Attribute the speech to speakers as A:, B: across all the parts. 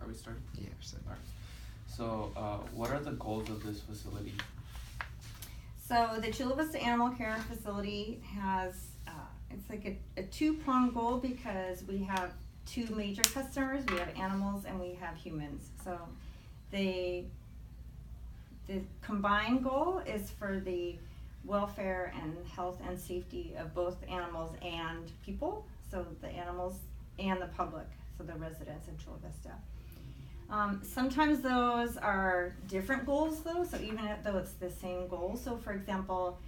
A: Are we starting?
B: Yeah, we're starting.
A: Alright. So, what are the goals of this facility?
C: So the Chula Vista Animal Care Facility has, it's like a two-pronged goal because we have two major customers. We have animals and we have humans. So the combined goal is for the welfare and health and safety of both animals and people. So the animals and the public, so the residents of Chula Vista. Sometimes those are different goals though, so even though it's the same goal. So for example,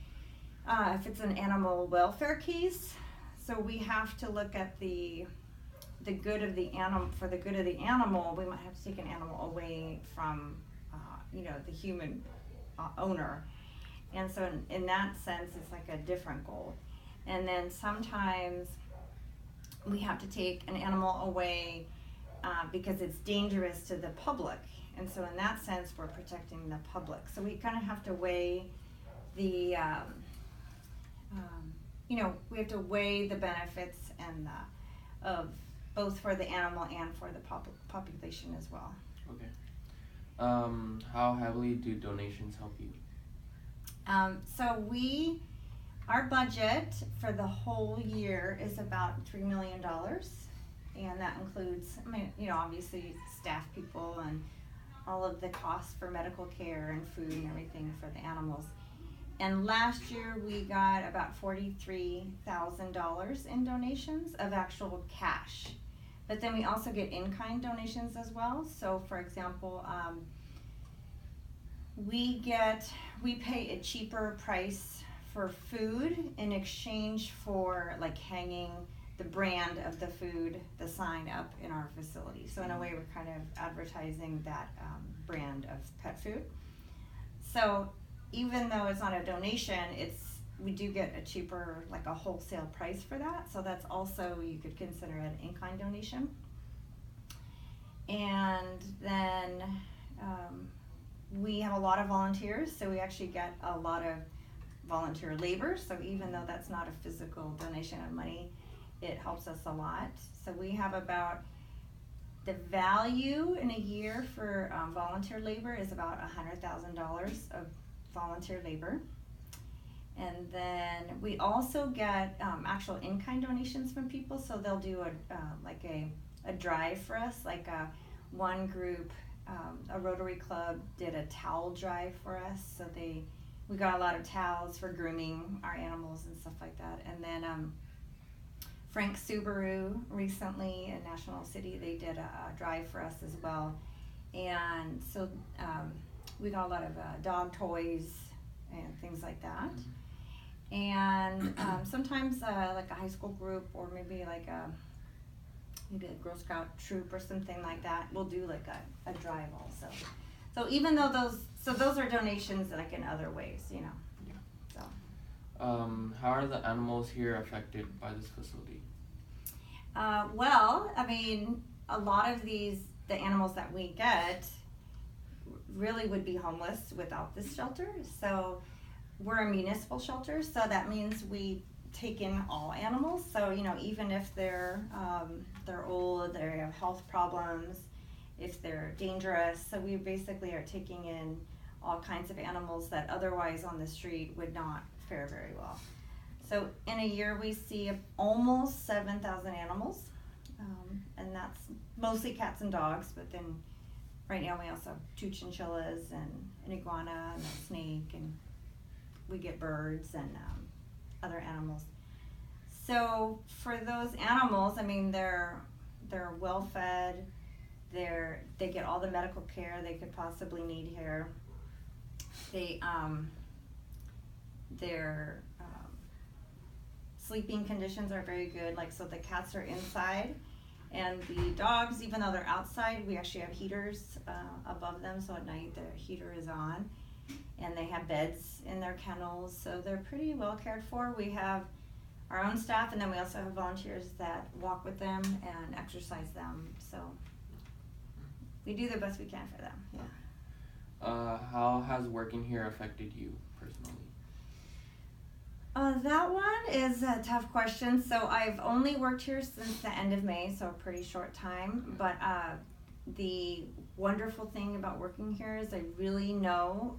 C: if it's an animal welfare case, so we have to look at the good of the animal. For the good of the animal, we might have to take an animal away from the human owner. And so in that sense, it's like a different goal. And then sometimes we have to take an animal away because it's dangerous to the public. And so in that sense, we're protecting the public. So we kind of have to weigh the, we have to weigh the benefits and of both for the animal and for the population as well.
A: Okay. How heavily do donations help you?
C: So our budget for the whole year is about $3 million. And that includes, obviously staff people and all of the costs for medical care and food and everything for the animals. And last year we got about $43,000 in donations of actual cash. But then we also get in-kind donations as well. So for example, we pay a cheaper price for food in exchange for like hanging the brand of the food, the sign up in our facility. So in a way, we're kind of advertising that brand of pet food. So even though it's not a donation, we do get a cheaper, like a wholesale price for that. So that's also, you could consider an in-kind donation. And then we have a lot of volunteers, so we actually get a lot of volunteer labor. So even though that's not a physical donation of money, it helps us a lot. So we have about, the value in a year for volunteer labor is about $100,000 of volunteer labor. And then we also get actual in-kind donations from people. So they'll do a drive for us, like one group, a Rotary Club did a towel drive for us. So we got a lot of towels for grooming our animals and stuff like that. And then Frank Subaru recently in National City, they did a drive for us as well. And so we got a lot of dog toys and things like that. And sometimes like a high school group or maybe maybe a Girl Scout troop or something like that, we'll do like a drive also. So even though those are donations like in other ways,
A: Yeah.
C: So.
A: How are the animals here affected by this facility?
C: Well, I mean, a lot of the animals that we get really would be homeless without this shelter. So we're a municipal shelter, so that means we take in all animals. So even if they're old, they have health problems, if they're dangerous, so we basically are taking in all kinds of animals that otherwise on the street would not fare very well. So in a year we see almost 7,000 animals, and that's mostly cats and dogs, but then right now we also have 2 chinchillas and an iguana and a snake, and we get birds and other animals. So for those animals, I mean, they're well fed, they get all the medical care they could possibly need here. Their sleeping conditions are very good, so the cats are inside, and the dogs, even though they're outside, we actually have heaters above them, so at night the heater is on, and they have beds in their kennels, so they're pretty well cared for. We have our own staff, and then we also have volunteers that walk with them and exercise them, so we do the best we can for them. Yeah.
A: How has working here affected you personally?
C: That one is a tough question. So I've only worked here since the end of May, so a pretty short time. But The wonderful thing about working here is I really know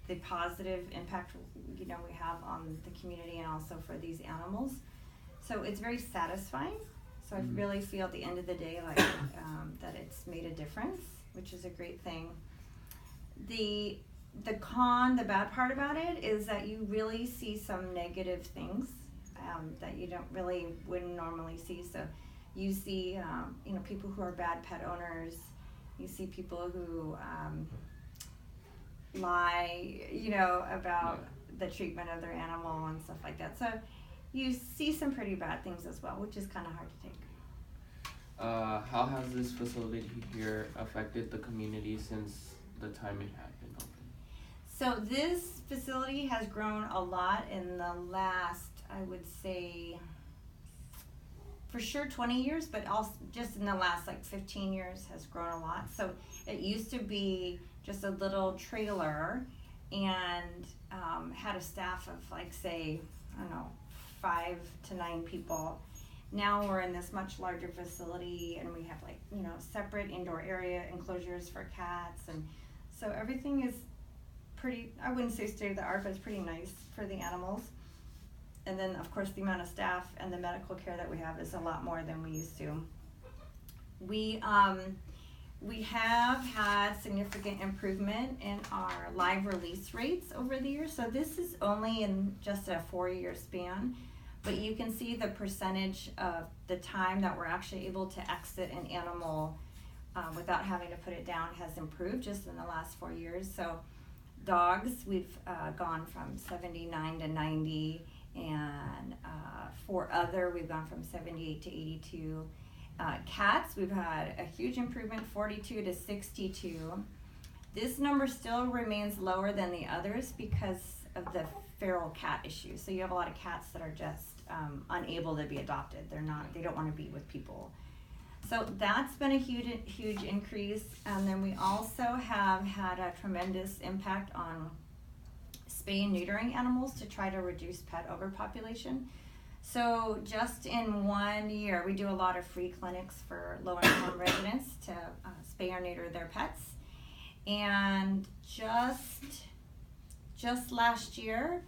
C: the positive impact, you know, we have on the community and also for these animals. So it's very satisfying. So I really feel at the end of the day like that it's made a difference, which is a great thing. The bad part about it is that you really see some negative things that you wouldn't normally see. So you see, you know, people who are bad pet owners. You see people who lie, you know, about the treatment of their animal and stuff like that. So you see some pretty bad things as well, which is kind of hard to take.
A: How has this facility here affected the community since the time it had been open?
C: So this facility has grown a lot in the last, I would say, for sure 20 years, but also just in the last like 15 years has grown a lot. So it used to be just a little trailer and had a staff of like, say, I don't know, 5 to 9 people. Now we're in this much larger facility and we have like, you know, separate indoor area enclosures for cats. And so everything is pretty, I wouldn't say state of the art, but it's pretty nice for the animals. And then of course the amount of staff and the medical care that we have is a lot more than we used to. We have had significant improvement in our live release rates over the years. So this is only in just a 4-year span, but you can see the percentage of the time that we're actually able to exit an animal without having to put it down has improved just in the last 4 years. So dogs, we've gone from 79 to 90, and for other, we've gone from 78 to 82. Cats, we've had a huge improvement, 42 to 62. This number still remains lower than the others because of the feral cat issue. So you have a lot of cats that are just unable to be adopted. They don't want to be with people. So that's been a huge increase. And then we also have had a tremendous impact on spay and neutering animals to try to reduce pet overpopulation. So just in 1 year, we do a lot of free clinics for low-income residents to spay or neuter their pets. And just last year,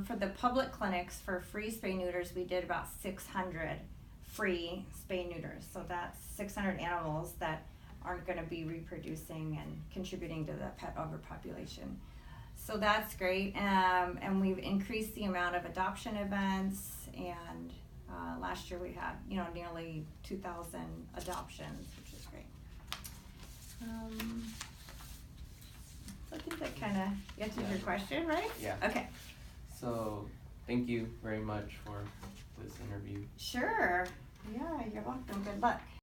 C: for the public clinics for free spay neuters, we did about 600 free spay neuters. So that's 600 animals that aren't going to be reproducing and contributing to the pet overpopulation. So that's great, and we've increased the amount of adoption events, and last year we had, you know, nearly 2,000 adoptions, which is great. So I think that kind of answers your question, right?
A: Yeah.
C: Okay.
A: So thank you very much for this interview.
C: Sure. Yeah, you're welcome. Good luck.